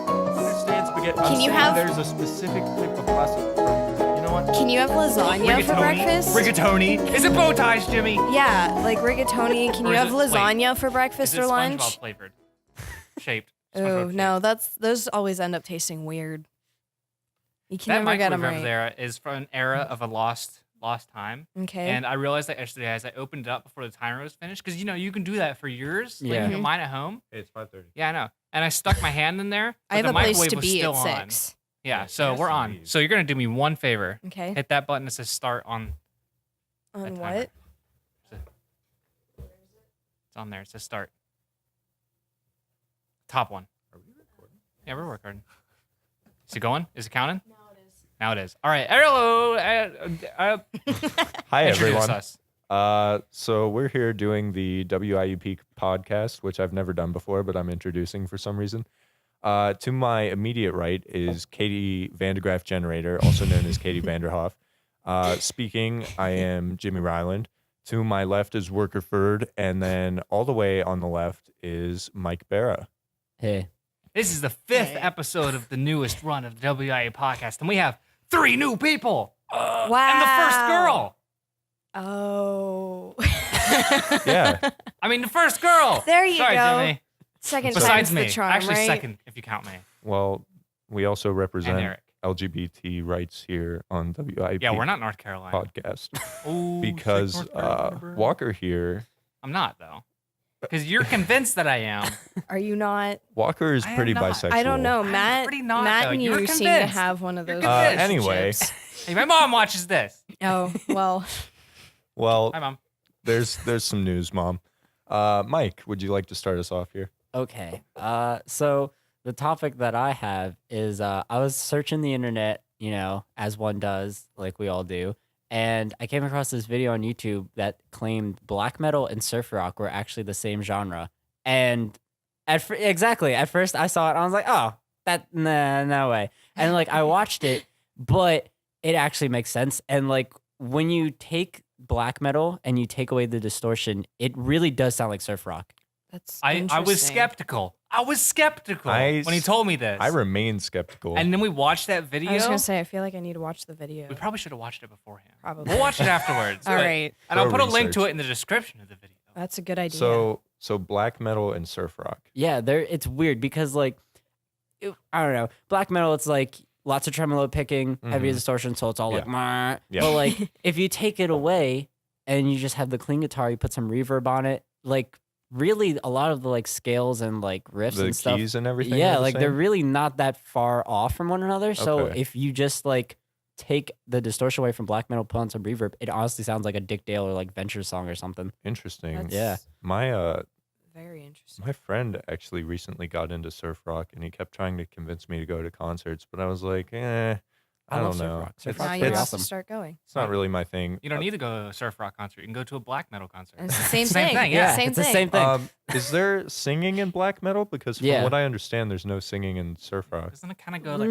Can you have? There's a specific type of plastic. You know what? Can you have lasagna for breakfast? Rigatoni. Is it bow ties, Jimmy? Yeah, like rigatoni. Can you have lasagna for breakfast or lunch? SpongeBob flavored, shaped. Oh no, those always end up tasting weird. You can never get them right. That microwave over there is from an era of a lost time. Okay. And I realized that yesterday as I opened it up before the timer was finished, because you can do that for yours. Yeah. Like, you can mine at home. Hey, it's 5:30. Yeah, I know. And I stuck my hand in there. I have the a place microwave to was be still at on. 6. Yeah, so we're on. Yes. So you're gonna do me one favor. Okay. Hit that button that says start on. On that what? timer. It's on there. It says start. Top one. Are we recording? Yeah, we're recording. Is it going? Is it counting? No, it is. Now it is. All right. Hello. Hi, Introduce everyone. us. So we're here doing the WIUP podcast, which I've never done before, but I'm introducing for some reason. To my immediate right is Katie Vandergraff Generator, also known as Katie Vanderhoff. Speaking, I am Jimi Reiland. To my left is Workerford, and then all the way on the left is Mike Bara. Hey. This is the 5th episode of the newest run of the WIUPodcast, and we have 3 new people. Wow. And the first girl. Oh. Yeah. I mean, the first girl. There you Sorry, go. Jimmy. Second Besides time's me. the charm, Actually, right? second if you count me. Well, we also And represent Eric. LGBT rights here on WIUP Yeah, we're not North Carolina. podcast Ooh, because sick North Carolina, bro. Walker here. I'm not, though. Because you're convinced that I am. Are you not? Walker is I am pretty not. bisexual. I don't know. I'm Matt, pretty not, Matt though. and You're you seem to convinced. have one of those. You're convinced. Anyway. relationships. Hey, my mom watches this. Oh, well. Well, Hi, Mom. there's some news, Mom. Mike, would you like to start us off here? Okay. So the topic that I have is I was searching the internet, as one does, like we all do, and I came across this video on YouTube that claimed black metal and surf rock were actually the same genre. And at first I saw it, and I was like, oh, no way. And like I watched it, but it actually makes sense. And like when you take black metal and you take away the distortion, it really does sound like surf rock. That's I was interesting. skeptical. When he told me this. I remain skeptical. And then we watched that video. I was going to say, I feel like I need to watch the video. We probably should have watched it beforehand. Probably. We'll watch it afterwards. All right. And I'll Thorough put a link to research. it in the description of the video. That's a good idea. So black metal and surf rock. Yeah, it's weird because like I don't know, black metal, it's like lots of tremolo picking, heavy distortion, so it's all like meh. Yeah. But like if you take it away and you just have the clean guitar, you put some reverb on it, like really a lot of the like scales and like riffs The and stuff. keys and everything. Yeah, are the like they're same? really not that far off from one another. So Okay. if you just like take the distortion away from black metal, put on some reverb, it honestly sounds like a Dick Dale or like Venture song or something. Interesting. That's Yeah. My very interesting. my friend actually recently got into surf rock, and he kept trying to convince me to go to concerts, but I was like, I love don't surf know. rock. Surf It's, rock's Now you pretty have awesome. to start going. it's not really my thing. You don't need to go to a surf rock concert. You can go to a black metal concert. And it's the same Same thing. thing, yeah. Same it's thing. the same thing. Is there singing in black metal? Because from Yeah. what I understand, there's no singing in surf rock. Doesn't it kind of go like...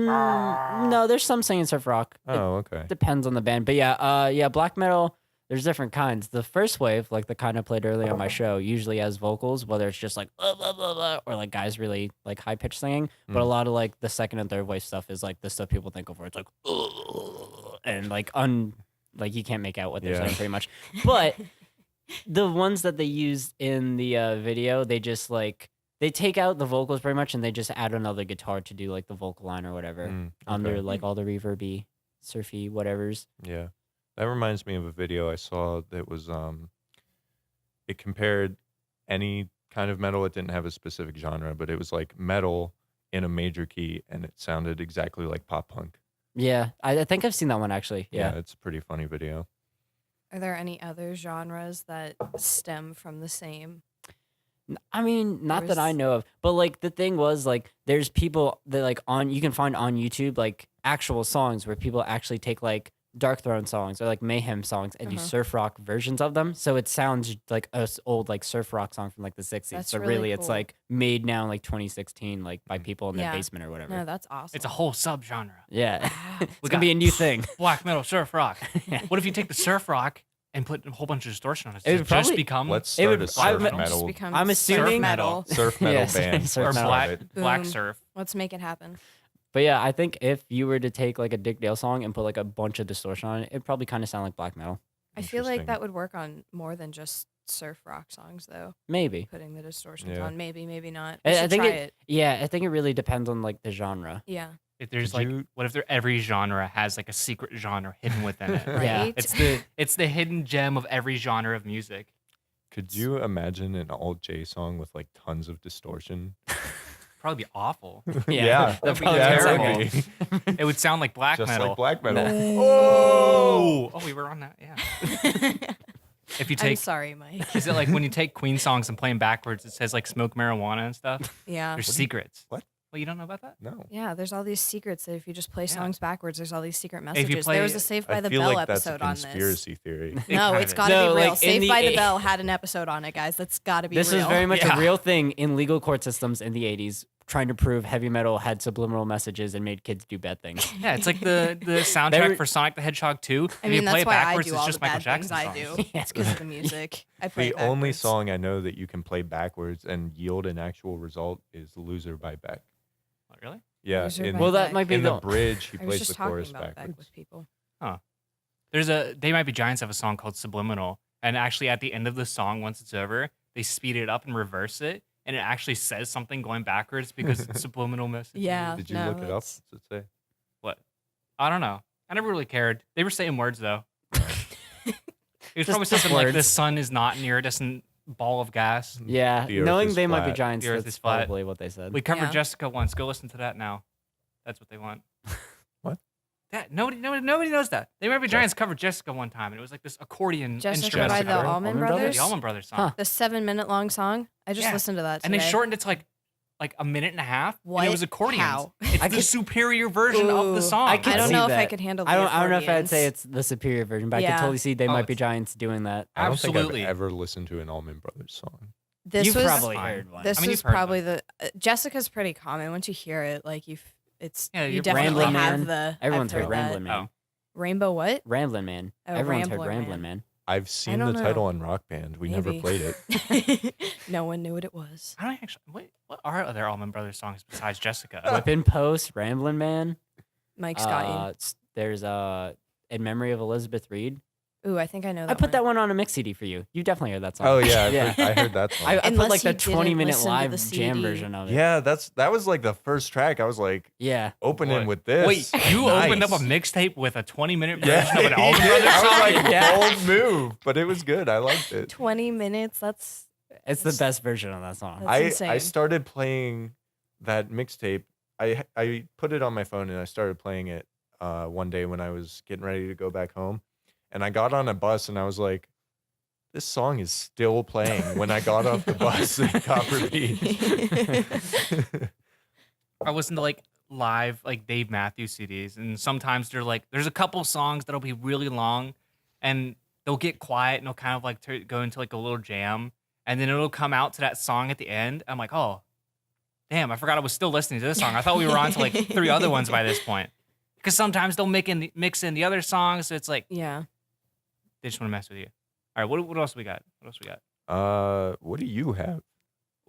No, there's some singing surf rock. It Oh, okay. depends on the band. But yeah, black metal, there's different kinds. The first wave, like the kind I played earlier on my show, usually has vocals, whether it's just like blah, blah, blah, blah, or like guys really like high pitched singing. But a lot of like the second and third wave stuff is like the stuff people think of where it's like and like like you can't make out what they're Yeah. saying pretty much. But the ones that they used in the video, they just like they take out the vocals pretty much and they just add another guitar to do like the vocal line or whatever under Okay. like all the reverby, surfy, whatevers. Yeah. That reminds me of a video I saw that was it compared any kind of metal. It didn't have a specific genre, but it was like metal in a major key, and it sounded exactly like pop punk. Yeah, I think I've seen that one actually. Yeah. It's a pretty funny video. Are there any other genres that stem from the same? I mean, not that I There's- know of, but like the thing was like there's people that like you can find on YouTube like actual songs where people actually take like Dark Throne songs or like Mayhem songs and do surf rock versions of them. So it sounds like a old like surf rock song from like the 60s. That's but really really it's cool. like made now in like 2016, like by people in their Yeah. basement or whatever. No, that's awesome. It's a whole subgenre. Yeah. It's We gonna got be a new thing. Black metal surf rock. What if you take the surf rock and put a whole bunch of distortion on it? It Does would it just probably- become Let's It start would- a surf I'm- metal I'm assuming- Surf metal. surf metal Yeah, band. surf or Let's metal. start black it. black Boom. surf. Let's make it happen. But yeah, I think if you were to take like a Dick Dale song and put like a bunch of distortion on it, it'd probably kind of sound like black metal. I feel like Interesting. that would work on more than just surf rock songs, though. Maybe. Putting the distortions Yeah. on, maybe not. I We should think try it- it. Yeah, I think it really depends on like the genre. Yeah. If there's Could like, you- what if every genre has like a secret genre hidden within it? Right. Yeah. It's the hidden gem of every genre of music. Could you imagine an alt J song with like tons of distortion? Probably be awful. Yeah, that'd be probably terrible. sound would be. It would sound like black Just metal. like black metal. Oh, we were on that. Yeah. If you I'm take, sorry, Mike. is it like when you take Queen songs and play them backwards? It says like smoke marijuana and stuff. Yeah. There's secrets. What? Well, you don't know about that? No. Yeah, there's all these secrets that if you just play Yeah. songs backwards, there's all these secret you messages. play- there was a Saved by I the feel Bell like that's a episode on this. conspiracy theory. No, kind it's of got to No, be real. like, in Saved the by the eight- Bell had an episode on it, guys. That's got to be This real. was very much Yeah. a real thing in legal court systems in the 80s, trying to prove heavy metal had subliminal messages and made kids do bad things. Yeah, it's like the soundtrack They were- for Sonic the Hedgehog 2. I If mean, you play that's it why I backwards, do it's all just the Michael bad things Jackson I songs. do. It's because of the music. I play The it only backwards. song I know that you can play backwards and yield an actual result is "Loser" by Beck. What, really? Yeah, Loser in, by Well, that Beck. might be in the the bridge, he I was plays just the talking chorus about Beck backwards. with people. There's a They Might Be Giants have a song called Subliminal, and actually at the end of the song, once it's over, they speed it up and reverse it, and it actually says something going backwards because it's subliminal message. Yeah. Did you no, look it up? it's- What's it say? What? I don't know. I never really cared. They were saying words though. It was probably Just something like the words. sun is not an iridescent ball of gas. Yeah, The Earth knowing is they might be flat. giants, The Earth that's is flat. probably what they said. We covered Yeah. Jessica once. Go listen to that now. That's what they want. What? That nobody knows that. They Might Be Giants covered Jessica one time, and it was like this accordion Jessica instrument. by Jessica. the Allman Allman Brothers? Brothers. The Allman Brothers song. Huh. The 7-minute long song. I just Yeah. listened to that And today. they shortened it to like a minute and a half. And What? it was accordions. How? It's I the could- superior version of Ooh. the song. I I could don't see know if I that. could handle the I don't know if I'd accordions. say it's the superior version, but I Yeah. could totally see they Oh, might be it's- giants doing that. I don't Absolutely. think I've ever listened to an Allman Brothers song. This You've was probably fine. heard one. this I mean, was you've heard probably the Jessica's pretty common. Once you hear it, like it's Yeah, you you're definitely Ramblin' have Man. the. Everyone's I've heard that. Ramblin' Man. Oh. Rainbow what? Ramblin' Man. Oh, Everyone's Ramblin' heard Ramblin' Man. Man. I've seen the don't know. title on Rock Band. We never Maybe. played it. No one knew what it was. I don't actually. What are other Allman Brothers songs besides Jessica? Whippin' Post, Ramblin' Man. Mike's got There's In Memory of Elizabeth Reed. you. Ooh, I think I know that. I put that one on a mix CD for you. You definitely heard that song. Oh yeah, Yeah. I heard that song. I put Unless like the you didn't 20-minute listen to live the jam CD. version of it. yeah, that was like the first track. I was like Yeah. opening What? with this. Wait, you opened up a Nice. mixtape with a 20-minute Yeah, version of an Allman he did. Brothers I song? was like, Yeah. bold move, but it was good. I liked it. 20 minutes. That's It's the best version of that song. That's I insane. started playing that mixtape. I put it on my phone and I started playing it one day when I was getting ready to go back home, and I got on a bus and I was like, this song is still playing when I got off the bus in Copper Beach. I listen to like live like Dave Matthews CDs, and sometimes there's a couple songs that'll be really long, and they'll get quiet and they'll kind of like go into like a little jam, and then it'll come out to that song at the end. I'm like, oh, damn, I forgot I was still listening to this song. I thought we were on to like 3 other ones by this point. Because sometimes they'll mix in the other songs, so it's like yeah. they just want to mess with you. All right, what else we got? What else we got? What do you have?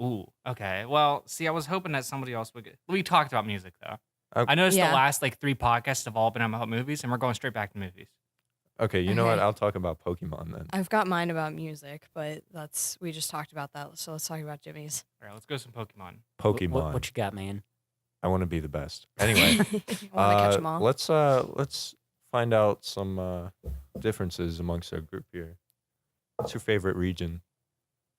Ooh, okay. Well, see, I was hoping that somebody else would get. We talked about music though. Okay. I noticed Yeah. the last like 3 podcasts have all been about movies, and we're going straight back to movies. Okay, you know what? Okay. I'll talk about Pokemon then. I've got mine about music, but we just talked about that. So let's talk about Jimmy's. All right, let's go some Pokemon. Pokemon. What you got, man? I want to be the best. Anyway, Want to catch them all? let's find out some differences amongst our group here. What's your favorite region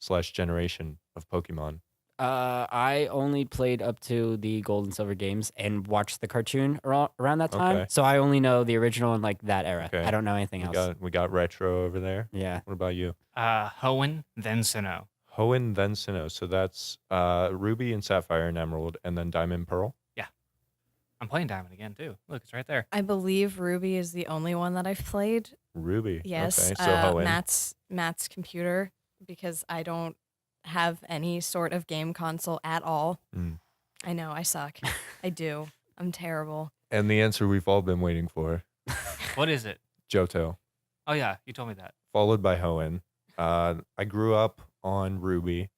/ generation of Pokemon? I only played up to the Gold and Silver games and watched the cartoon around that time. Okay. So I only know the original and like that era. Okay. I don't know anything else. We got retro over there. Yeah. What about you? Hoenn, then Sinnoh. Hoenn, then Sinnoh. So that's Ruby and Sapphire and Emerald, and then Diamond, Pearl. Yeah. I'm playing Diamond again too. Look, it's right there. I believe Ruby is the only one that I've played. Ruby. Yes. Okay. So Hoenn. Matt's computer, because I don't have any sort of game console at all. I know, I suck. I do. I'm terrible. And the answer we've all been waiting for, What is it? Johto, Oh yeah, you told me that. followed by Hoenn. I grew up on Ruby,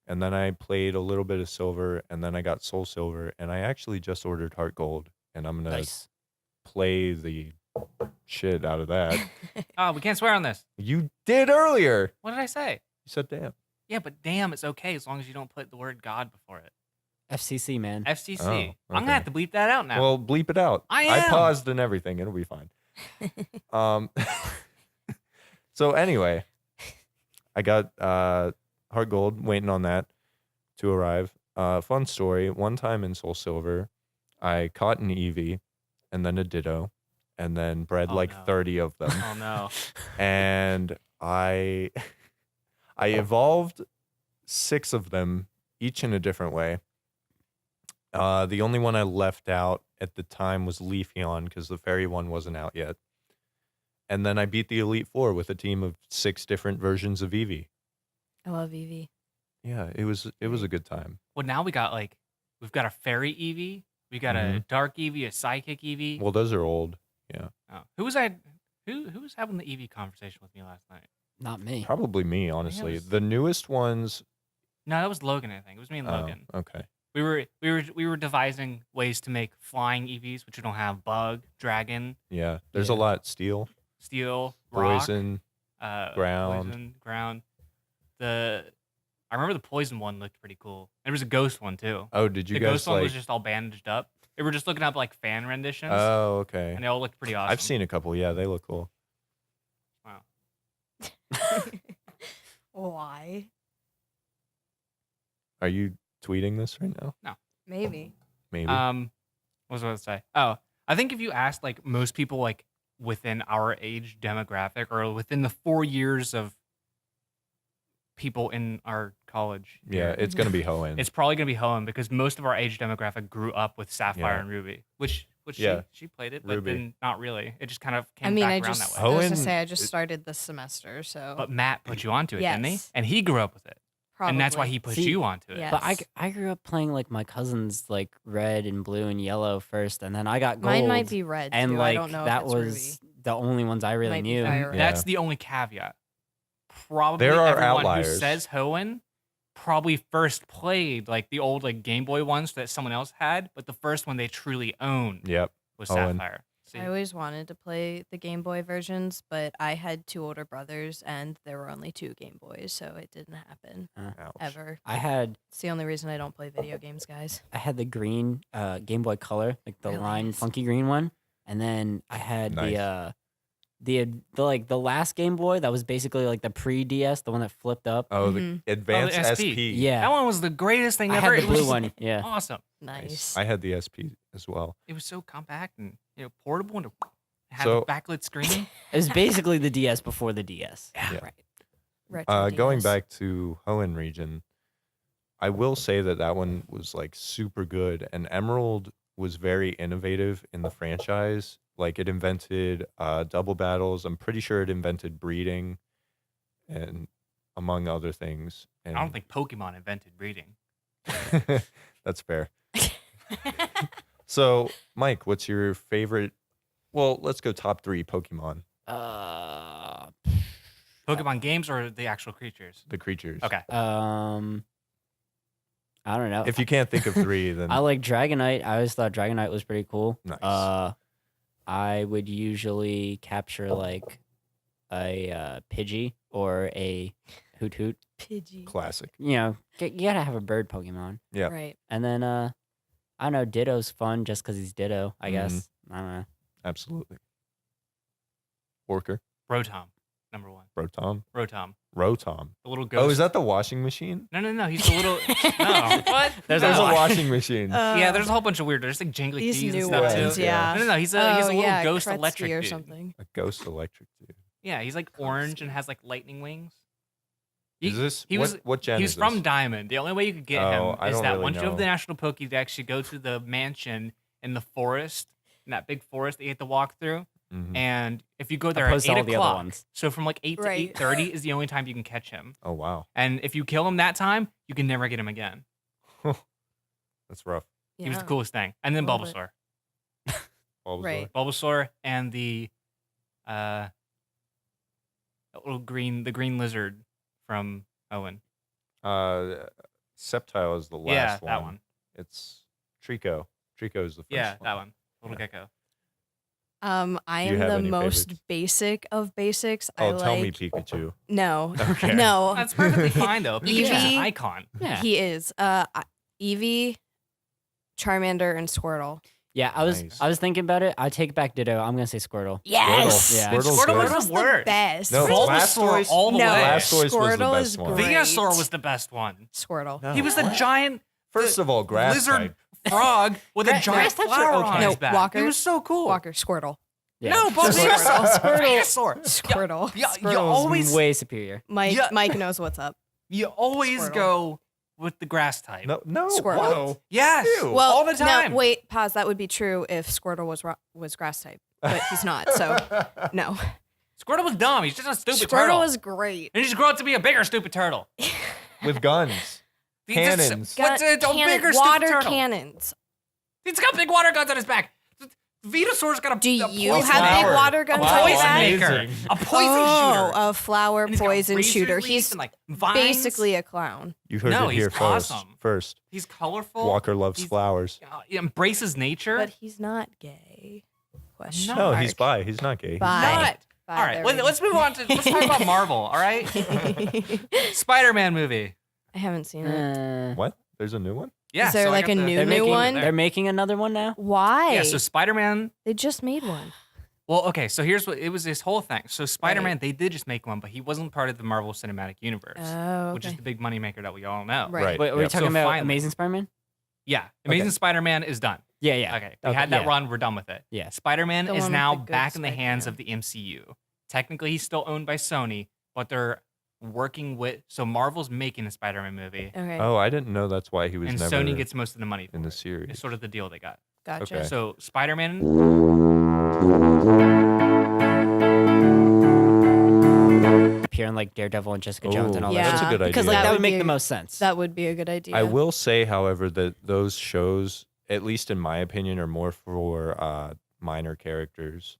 and then I played a little bit of Silver, and then I got Soul Silver, and I actually just ordered Heart Gold, and I'm gonna Nice. play the shit out of that. Oh, we can't swear on this. You did earlier. What did I say? You said damn. Yeah, but damn, it's okay as long as you don't put the word God before it. FCC, man. FCC. Oh, I'm okay. gonna have to bleep that out now. Well, bleep it out. I I am. paused and everything. It'll be fine. So anyway, I got Heart Gold, waiting on that to arrive. Fun story. One time in Soul Silver, I caught an Eevee and then a Ditto and then bred Oh, like no. 30 of them. Oh no. And I evolved 6 of them, each in a different way. The only one I left out at the time was Leafeon because the fairy one wasn't out yet. And then I beat the Elite Four with a team of 6 different versions of Eevee. I love Eevee. Yeah, it was a good time. Well, now we've got a fairy Eevee, we got a dark Eevee, a psychic Eevee. Well, those are old. Yeah, Oh. Who was having the Eevee conversation with me last night? Not me. probably me, honestly. was- The newest ones. No, that was Logan. I think it was me and Oh, Logan. okay. We were devising ways to make flying Eevees, which we don't have. Bug, dragon, Yeah, there's a Yeah. lot. Steel, steel, rock, poison. ground. poison, ground. I remember the poison one looked pretty cool. There was a ghost one too. Oh, did you The guys ghost one like? was just all bandaged up. We were just looking up like fan renditions, Oh, okay. and they all looked pretty awesome. I've seen a couple. Yeah, they look cool. Wow. Why? Are you tweeting this right now? Maybe. Maybe. What was I going to say? Oh, I think if you asked like most people like within our age demographic or within the 4 years of people in our college, yeah, year, it's gonna be Hoenn. it's probably gonna be Hoenn because most of our age demographic grew up with Sapphire Yeah. and Ruby, which Yeah. she played it, but Ruby. then not really. It just kind of came I mean, back I around just that way. I was gonna Hoenn- say I just it- started this semester, so But Matt put you onto it, didn't he? Yes. And he grew up with it, probably. and that's why he put See, you onto it. yeah. But Yes. I grew up playing like my cousins like red and blue and yellow first, and then I got gold. Mine might be red and too. like I don't know that if it's was Ruby. the only ones I really Might be knew. fire red. Yeah. That's the only caveat. Probably There are everyone who outliers. says Hoenn probably first played like the old like Game Boy ones that someone else had, but the first one they truly owned Yep. was Hoenn. Sapphire. See? I always wanted to play the Game Boy versions, but I had 2 older brothers, and there were only 2 Game Boys, so it didn't happen Ouch. ever. I had It's the only reason I don't play video games, guys. the green Game Boy Color, like the Really line nice. funky green one, and then I had Nice. the last Game Boy that was basically like the pre-DS, the one that flipped up. Oh, Mhm. the advanced SP. SP. Yeah, That one was the greatest thing I ever. had the It was blue just one. Yeah, awesome. Nice. I had the SP as well. It was so compact and portable and it had So- a backlit screen. it was basically the DS before the DS. Yeah. Right. Retro Going DS. back to Hoenn region, I will say that one was like super good, and Emerald was very innovative in the franchise. Like it invented double battles. I'm pretty sure it invented breeding, and among other things. And I don't think Pokemon invented breeding. that's fair. So, Mike, what's your favorite? Well, let's go top 3 Pokemon, Pokemon games or the actual creatures? the creatures. Okay. I don't know. If you can't think of 3, then I like Dragonite. I always thought Dragonite was pretty cool. Nice. I would usually capture like a Pidgey or a Hoot Hoot. Pidgey. classic. You know, you gotta have a bird Pokemon. Yeah. Right. And then I don't know, Ditto's fun just because he's Ditto, I guess. Mm-hmm. I don't know. Absolutely. Orker, Rotom, number 1. Rotom, Rotom. Rotom. The little ghost. Oh, is that the washing machine? No. He's the little. No. What? There's No. a washing machine. Yeah, there's a whole bunch of weird. There's like jingly These keys and new stuff ones, too. yeah. No. He's a little yeah, ghost Kretsky electric or dude. something. A ghost electric dude. Yeah, he's like orange and has like lightning wings. Is this he was what gen he is was from this? Diamond. The only way you could get Oh, him I is don't that really once you know. have the National Pokédex, you go to the mansion in the forest, in that big forest that you have to walk through. Mhm. And if you go there at Opposed to 8 all the other o'clock, ones. so from like 8 to Right. 8:30 is the only time you can catch him. Oh wow, And if you kill him that time, you can never get him again. that's rough. He was the Yeah. coolest thing. And then Love it. Bulbasaur. Bulbasaur. Right. Bulbasaur and the little green lizard from Owen. Sceptile is the last Yeah, one. that one. It's Trico. Trico is the first Yeah, one. that one. Little Yeah. gecko. I Do you am have the any most favorites? basic of basics. I Oh, tell me like Pikachu. no, Okay. no. That's perfectly fine though. Pikachu's an Eevee. icon. Yeah. He is. Eevee, Charmander, and Squirtle. Yeah, I was Nice. thinking about it. I take back Ditto. I'm gonna say Squirtle. Yes. Yeah. Squirtle's Squirtle good. was Squirtle's the the worst. best. No, Bulbasaur Blastoise- all the No. way. Blastoise was the Squirtle best is one. great. Venusaur was the best one. Squirtle. No. He was the giant First of all, grass lizard type. frog with a Grass giant types are flower on okay. his No, back. Walker. He was so cool. Walker, Squirtle. Yeah. No, Bulbasaur. Squirtle. Venusaur. Squirtle. Yeah, you Squirtle's always way superior. Mike. Yeah. Mike knows what's up. you always Squirtle. go with the grass type. No, Squirtle. what? Yes. Ew. Well, all the time. No, wait, pause. That would be true if Squirtle was grass type, but he's not. So no. Squirtle was dumb. He's just a stupid Squirtle turtle. was great. And he just grew up to be a bigger stupid turtle. With guns. He just- Cannons. What's a bigger water stupid turtle? cannons. He's got big water guns on his back. Venusaur's got a Do a you poison have big flower. water a guns Wow, like poison that? maker. amazing. A poison Oh, shooter. a flower And he's got poison razor shooter. leaves He's and, like, vines. basically a clown. You heard No, it here he's first. awesome. First, He's colorful. Walker loves He's- flowers. He embraces nature. But he's not gay. Question No, mark. he's bi. He's not gay. Bi. Not. Bi, All right, there we go. let's move on to let's talk about Marvel. All right, Spider-Man movie. I haven't seen it. What? There's a new one? Yeah. Is there so I like got a the- new They're making, one? They're making another one now. Why? Yeah. So Spider-Man. they just made one. Well, okay. So here's what it was. This whole thing. So Spider-Man, they did just make one, but he wasn't part of the Marvel Cinematic Universe, Oh, which is okay. the big moneymaker that we all know. Right. Wait, are we Yep. talking So about finally- Amazing Spider-Man? Yeah. Amazing Okay. Spider-Man is done. Yeah, yeah. Okay. We had that run. We're done with it. Yeah. Spider-Man The is one with now the good back in the hands Spider-Man. of the MCU. Technically, he's still owned by Sony, but they're working with. So Marvel's making a Spider-Man movie, Okay. Oh, I didn't know that's why he was and never Sony gets most of the money in for the it. series. It's sort of the deal they got. Gotcha. okay. So Spider-Man. Appearing like Daredevil and Jessica Jones and all Ooh, that. that's a Yeah, good Because idea. like that would would make be the a- most sense. That would be a good idea. I will say, however, that those shows, at least in my opinion, are more for minor characters.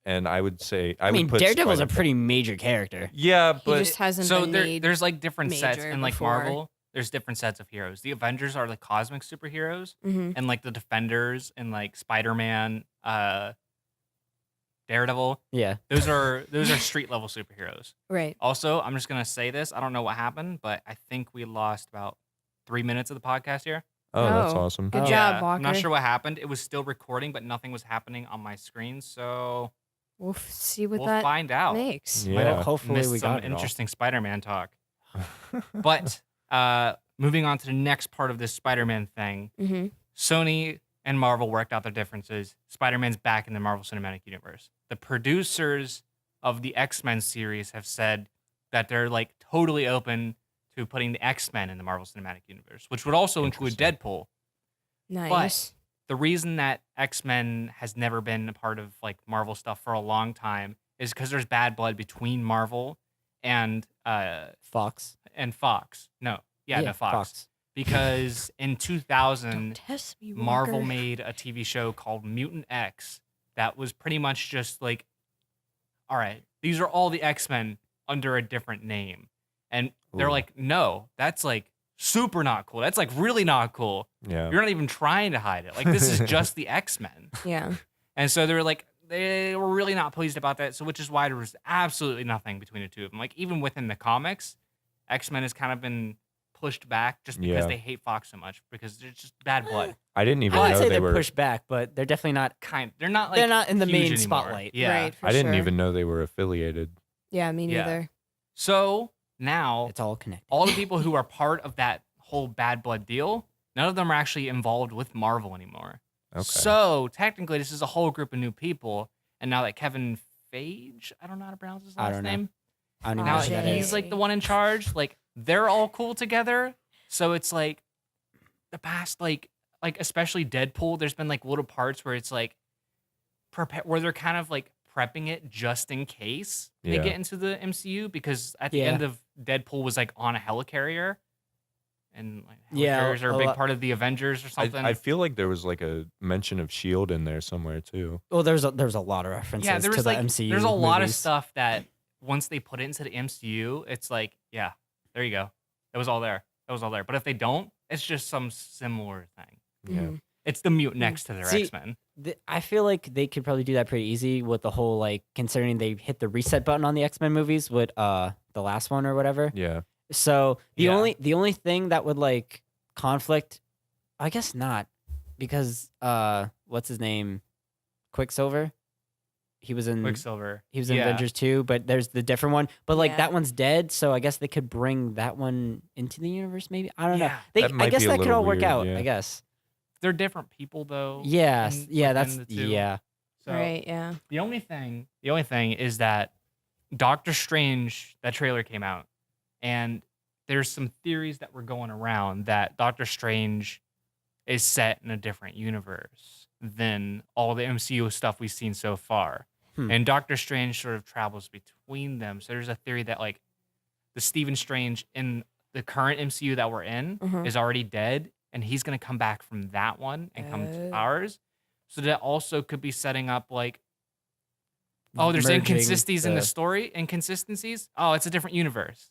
And I would say, I mean, would put Daredevil's a Spider- pretty major character. Yeah, He but just hasn't So been made. there's like different sets major in like before. Marvel. There's different sets of heroes. The Avengers are like cosmic superheroes, Mhm. and like the Defenders and like Spider-Man, Daredevil. Yeah. Those are street level superheroes. Right. Also, I'm just gonna say this. I don't know what happened, but I think we lost about 3 minutes of the podcast here. oh, that's Oh. awesome. Good Oh. job, I'm not Walker. sure what happened. It was still recording, but nothing was happening on my screen. So We'll see what we'll that find out. makes. Yeah. Well, hopefully Missed we some got it all. interesting Spider-Man talk. But moving on to the next part of this Spider-Man thing, Mm-hmm. Sony and Marvel worked out their differences. Spider-Man's back in the Marvel Cinematic Universe. The producers of the X-Men series have said that they're like totally open to putting the X-Men in the Marvel Cinematic Universe, which would also include Interesting. Deadpool. Nice. The reason that X-Men has never been a part of like Marvel stuff for a long time is because there's bad blood between Marvel and Fox. Fox. No, no Fox. Because in 2000, Don't test me, Walker. Marvel made a TV show called Mutant X that was pretty much just like, all right, these are all the X-Men under a different name. And they're Ooh. like, no, that's like super not cool. That's like really not cool. Yeah. You're not even trying to hide it. Like, this is just the X-Men. Yeah. And so they were like, they were really not pleased about that. So, which is why there was absolutely nothing between the two of them. Like, even within the comics, X-Men has kind of been pushed back just because Yeah. they hate Fox so much because there's just bad blood. I didn't even I would know say they they're were. pushed back, but they're definitely not. They're not like They're not in the huge main anymore. spotlight. Yeah. Right. For I didn't sure. even know they were affiliated. Yeah, me Yeah. neither. So now It's all connected. all the people who are part of that whole bad blood deal, none of them are actually involved with Marvel anymore. Okay. So technically, this is a whole group of new people. And now that Kevin Feige, I don't know how to pronounce his I last don't know. name. I don't even Now know who that Jay. he's is. like the one in charge. Like they're all cool together. So it's like the past like like especially Deadpool, there's been like little parts where it's like where they're kind of like prepping it just in case they Yeah. get into the MCU, because at the Yeah. end of Deadpool was like on a helicarrier, and like Yeah, helicarriers are a a big lot- part of the Avengers or something. I feel like there was like a mention of Shield in there somewhere too. Well, there's a lot of references yeah, there to was the like MCU. there's a lot of movies. stuff that once they put it into the MCU, it's like, yeah, there you go. It was all there. It was all there. But if they don't, it's just some similar thing. Yeah. Mhm. It's the mute next to their See, X-Men. I feel like they could probably do that pretty easy with the whole like considering they hit the reset button on the X-Men movies with the last one or whatever. Yeah. So the Yeah. only thing that would like conflict, I guess not, because what's his name, Quicksilver. He was in Quicksilver. he was in Yeah. Avengers 2, but there's the different one. But like Yeah. that one's dead, so I guess they could bring that one into the universe. Maybe I don't know. Yeah. They, That I might guess be a that could little all work weird, out. yeah. I guess. They're different people though. Yes. in- Yeah. within That's the two. yeah. So Right. Yeah. the only thing is that Doctor Strange, that trailer came out, and there's some theories that were going around that Doctor Strange is set in a different universe than all the MCU stuff we've seen so far. And Doctor Strange sort of travels between them. So there's a theory that like the Stephen Strange in the current MCU that we're in Mhm. is already dead, and he's gonna come back from that one and come to Oh. ours. So that also could be setting up like, oh, there's Merging inconsistencies in the the- story. Inconsistencies. Oh, it's a different universe,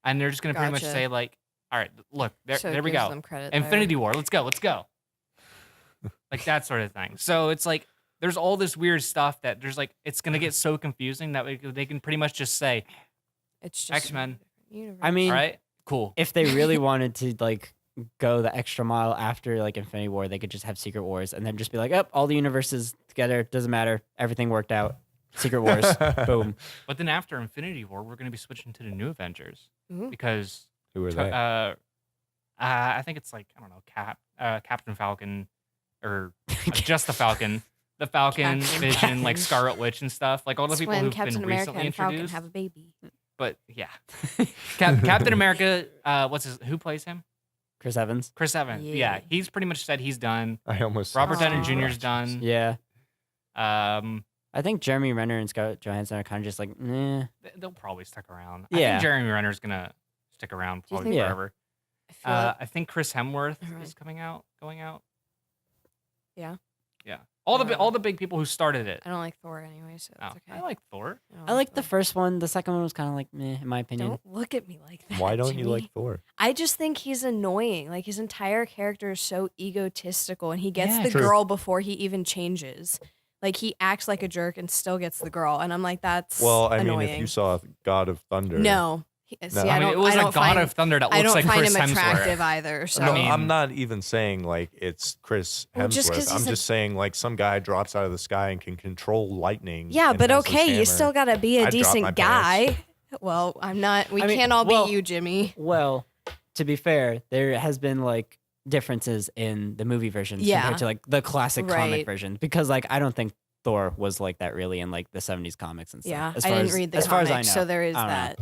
and they're just gonna pretty much Gotcha. say like, all right, look, there, So it there we gives go. them credit there. Infinity War. Let's go. Let's go. Like that sort of thing. So it's like there's all this weird stuff that there's like it's gonna get so confusing that they can pretty much just say, It's just X-Men. a different universe. I mean, all right, cool. if they really wanted to like go the extra mile after like Infinity War, they could just have Secret Wars and then just be like, "Up, all the universes together, doesn't matter, everything worked out." Secret Wars, boom. But then after Infinity War, we're gonna be switching to the new Avengers Ooh. because Who are they? I think it's like I don't know, Captain Falcon, or just the Falcon. The Falcon, Captain Vision, like Falcon. Scarlet Witch and stuff, like all the It's people when who've Captain been America recently and Falcon introduced. have a baby. But yeah, Captain America. Who plays him? Chris Evans. Chris Evans. Yeah, Yeah. he's pretty much said he's done. I almost Robert said Downey Aw. Jr.'s done. Yeah, Um, I think Jeremy Renner and Scarlett Johansson are kind of just like, nah. they'll probably stick around. I Yeah. think Jeremy Renner's gonna stick around Do you probably think- Yeah. forever. I feel like I think Chris Hemsworth Alright. is going out. Yeah. Yeah. All the big people who started it. I don't like Thor anyway, so Oh, that's okay. I like Thor. don't I like the Thor. first one. The second one was kind of like, meh, in my opinion. Don't look at me like that. Why don't you Jimmy. like Thor? I just think he's annoying. Like his entire character is so egotistical, and he gets Yeah. the True. girl before he even changes. Like he acts like a jerk and still gets the girl, and I'm like, that's Well, I annoying. mean, if you saw God of Thunder. no. See, I I mean, don't. it was I a don't God find, of Thunder that I looks don't like find Chris him Hemsworth. attractive either. So No, I mean- I'm not even saying like it's Chris Well, just 'cause Hemsworth. I'm he's a- just saying like some guy drops out of the sky and can control lightning. yeah, and but has this okay, you hammer. still gotta be a I'd drop my decent guy. Well, I'm not. We I mean, can't all well- beat you, Jimmy. Well, to be fair, there has been like differences in the movie versions Yeah. compared to like the classic Right. comic version because like I don't think Thor was like that really in like the 70s comics and stuff. Yeah, as I far didn't as, read the as far as I comics, know. so there is I don't know. that.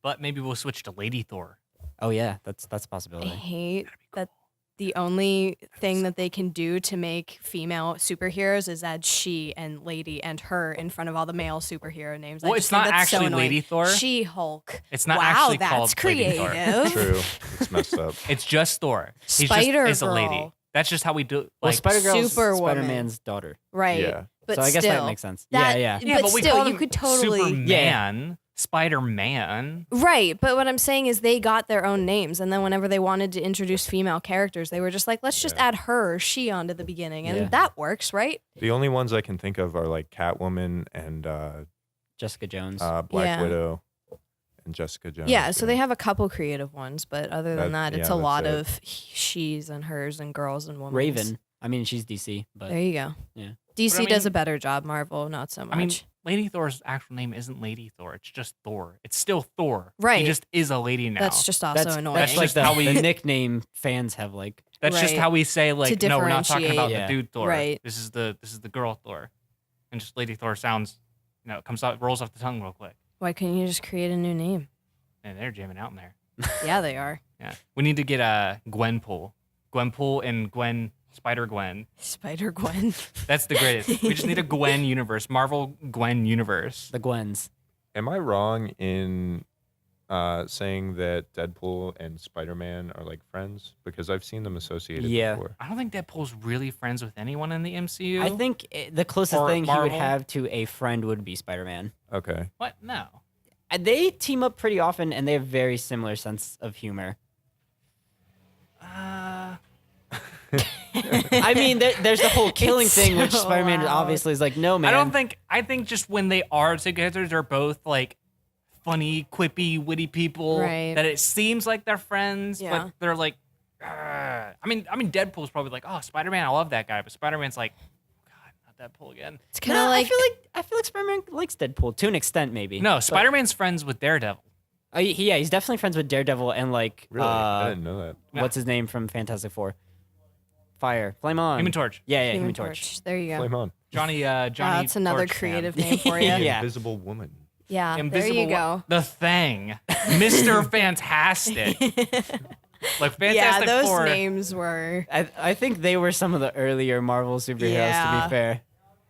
But maybe we'll switch to Lady Thor. Oh yeah, that's a I possibility. hate that the only thing that they can do to make female superheroes is add she and lady and her in front of all the male superhero names. I Well, just it's think not that's so actually annoying. Lady Thor. She-Hulk. It's not wow, actually that's called Lady Thor. creative. True, it's messed up. It's just Thor. He's Spider just is a lady. Girl. That's just how we do. Well, Like, Spider Girl's Superwoman. Spider-Man's daughter. Right. Yeah. But so I guess still, that makes sense. that- yeah. yeah, but we still, call you him could totally- Superman, Spider-Man. Right, but what I'm saying is they got their own names, and then whenever they wanted to introduce female characters, they were just like, let's just Yeah. add her or she onto the beginning, and Yeah. that works, right? The only ones I can think of are like Catwoman and Jessica Jones. Black Yeah. Widow and Jessica Jones. Yeah, so they have a couple creative ones, but other than That- that, it's yeah, a that's lot it. of she's and hers and girls and women. Raven. I mean, she's DC, but There you go. Yeah. DC But I does a mean- better job. Marvel, not so much. I mean, Lady Thor's actual name isn't Lady Thor. It's just Thor. It's still Thor. Right. He just is a lady now. that's just also annoying. That's like just how we- the nickname fans have like. That's just Right. how we say like, no, we're not talking about differentiate. the dude Thor. Right. This is the girl Thor, and just Lady Thor sounds, it comes out, rolls off the tongue real quick. Why couldn't you just create a new name? And they're jamming out in there. Yeah, they are. Yeah, we need to get a Gwenpool and Gwen Spider-Gwen. Spider-Gwen. That's the greatest. We just need a Gwen universe. Marvel Gwen universe. The Gwens. Am I wrong in saying that Deadpool and Spider-Man are like friends? Because I've seen them associated Yeah. before. I don't think Deadpool's really friends with anyone in the MCU. I think the closest Or thing he would Marvel. have to a friend would be Spider-Man. Okay. What? No. They team up pretty often, and they have very similar sense of humor. I mean, there's the whole killing It's thing, which so Spider-Man loud. obviously is like, no, man. I think just when they are together, they're both like funny, quippy, witty people. Right. That it seems like they're friends, Yeah. but they're like, "Ugh." I mean, Deadpool's probably like, oh, Spider-Man, I love that guy, but Spider-Man's like, God, not Deadpool again. It's kind of No, like I feel like Spider-Man likes Deadpool to an extent, maybe. No, But- Spider-Man's friends with Daredevil. yeah, he's definitely friends with Daredevil and like Really? I didn't know that. Yeah. what's his name from Fantastic Four? Flame on. Human Torch. Yeah, Human Human Torch. There you go. Flame on. Johnny. That's another Torch fan. creative name for you. Yeah. Invisible Woman. Yeah, Invisible there you Wo- go. The Thing. Mr. Fantastic. Like Fantastic Yeah, those Four. names were. I think they were some of the earlier Marvel superheroes, to Yeah. be fair.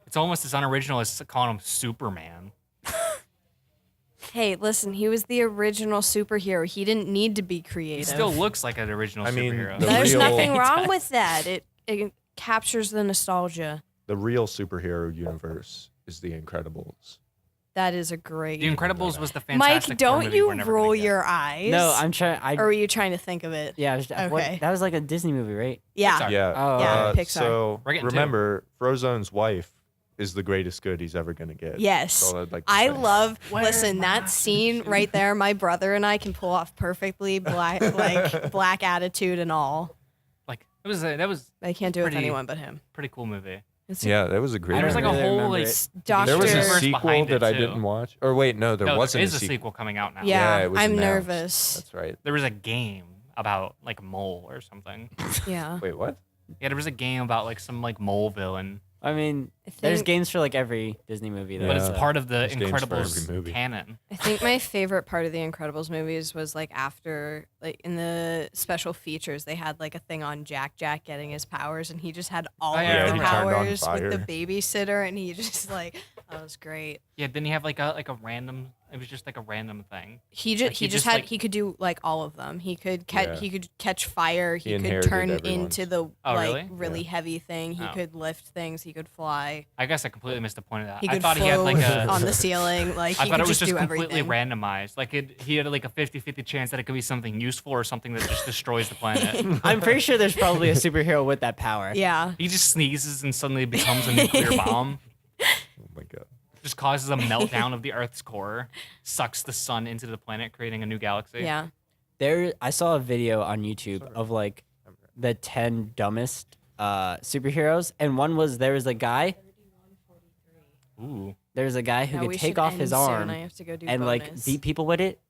It's almost as unoriginal as calling him Superman. Hey, listen, he was the original superhero. He didn't need to be He creative. still looks like an original I mean, superhero. the There's real- nothing It wrong does. with that. It captures the nostalgia. The real superhero universe is The Incredibles. That is a great. The Incredibles was the Fantastic Mike, Four don't movie you we're never roll gonna get. your eyes? No, I'm trying. Or were you trying to think of it? Yeah, Okay. that was like a Disney movie, right? Yeah. Pixar. Yeah. Oh, Yeah, Pixar. So We're getting two. remember, Frozone's wife is the greatest good he's ever going to get. Yes. That's all I'd like to I say. love. Where's Listen, my that scene right there. My brother and I can pull off perfectly black attitude and all. Like that was I can't do it with Pretty- anyone but him. pretty cool movie. It's Yeah, that was a great I There was don't like movie. a really whole remember like it. Doctor. There was a universe sequel behind it, that I too. didn't watch. Or wait, no, there No, wasn't there is a a sequel. sequel coming out now. Yeah, it was I'm announced. nervous. That's right. There was a game about like mole or something. Yeah. Wait, what? Yeah, there was a game about like some like mole villain, I mean, I there's think- games for like every Disney movie. but it's Yeah. part of the There's games for every Incredibles movie. canon. I think my favorite part of the Incredibles movies was like after, like in the special features, they had like a thing on Jack getting his powers, and he just had all Oh, yeah, of the he turned on powers with the fire. babysitter, and he just like that was great. Yeah, didn't he have like a random? It was just like a random thing. He just Like, he he just just, had like- he could do like all of them. He could catch Yeah. he could catch fire. He could inherited turn everyone's. into the Oh, like really? Yeah. heavy thing. He Oh. could lift things. He could fly. I guess I completely missed the point of that. He I could thought he had float like a. on the ceiling. Like I he thought could it was just do completely everything. randomized. Like he had like a 50-50 chance that it could be something useful or something that just destroys the planet. I'm pretty sure there's probably a superhero with that power. Yeah. He just sneezes and suddenly becomes a nuclear bomb. Oh my god. Just causes a meltdown of the Earth's core, sucks the sun into the planet, creating a new galaxy. Yeah. I saw a video on YouTube of like the 10 dumbest superheroes, and one was there was a guy Ooh. Now who we could take should off end his soon. arm I have to go do and like bonus. beat people with it,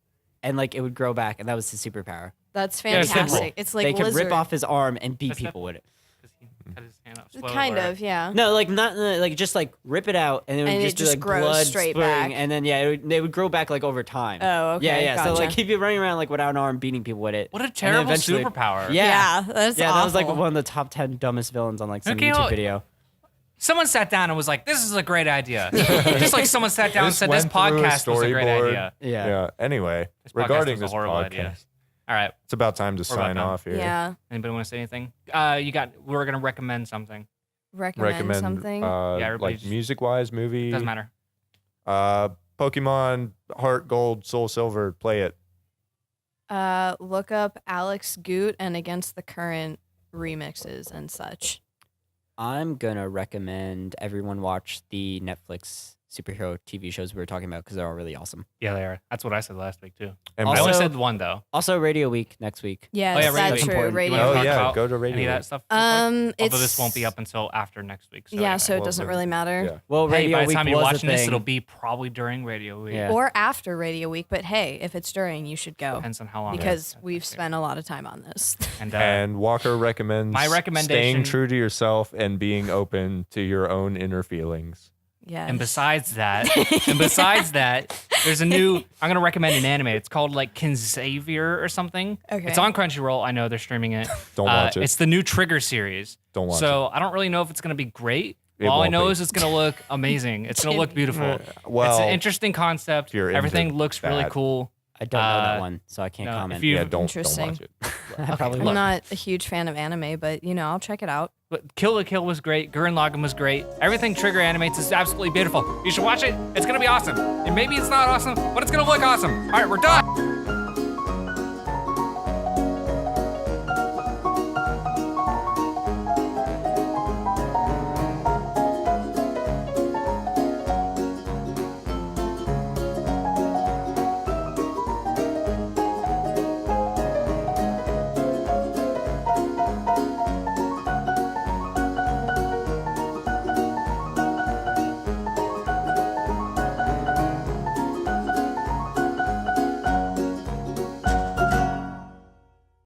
and like it would grow back, and that was his superpower. That's Yeah, it's simple. fantastic. It's like they could lizard. rip off his arm and beat That's people with it. Because he cut his hand off. Spoiler Kind alert. of, yeah. No, like not like just like rip it out, and it would And it just be just like grows blood straight spurting, back. and then yeah, they would grow back like over time. Oh, okay, Yeah, yeah. So like gotcha. he'd be running around like without an arm, beating people with it. What a and then terrible eventually- superpower. Yeah. That's Yeah, that was like awful. one of the top 10 dumbest villains on like some Okay, YouTube well, video. Someone sat down and was like, "This is a great idea." Just like someone sat down and said, "This went through a podcast was a great storyboard. idea." Yeah. Yeah. Anyway, This podcast regarding was a this horrible podcast, idea. All right. it's about time to We're about sign done. off here. Yeah. Anybody want to say anything? We're gonna recommend something. Recommend something. Yeah, everybody like just- music-wise, movie. Doesn't matter. Pokemon Heart Gold, Soul Silver. Play it. Look up Alex Goot and Against the Current remixes and such. I'm gonna recommend everyone watch the Netflix superhero TV shows we were talking about because they're all really awesome. Yeah, they are. That's what I said last week too. And I only Also- said one though. Also, Radio Week next week. Yes, Oh, yeah, Radio that's Week. true. Important. Radio. You wanna oh talk yeah, about go to radio. Any of that stuff? real quick? Although Although this won't be up until after next week. So yeah, anyway. so it Well, doesn't then- really matter. Yeah. Well, Hey, Radio by the Week time you're was a watching this, thing. it'll be probably during Radio Week. Yeah. Or after Radio Week, but hey, if it's during, you should go Depends on how long. it because is. we've spent a lot of time on this. And Walker recommends my staying recommendation- true to yourself and being open to your own inner feelings. Yes. And besides that, there's a new. I'm gonna recommend an anime. It's called like Kinxavier or something. Okay. It's on Crunchyroll. I know they're streaming it. Don't watch it. It's the new Trigger series. Don't watch So I don't really know if it's gonna be great. It All I won't know be. is it's gonna look amazing. It's gonna look beautiful. Well, it's an interesting concept. if you're into Everything looks really that. cool. I don't know that Uh, one, so I can't no, comment. if you- Yeah, don't Interesting. watch it. I probably I'm will. not a huge fan of anime, but I'll check it out. But Kill la Kill was great. Gurren Lagann was great. Everything Trigger animates is absolutely beautiful. You should watch it. It's gonna be awesome. And maybe it's not awesome, but it's gonna look awesome. All right, we're done.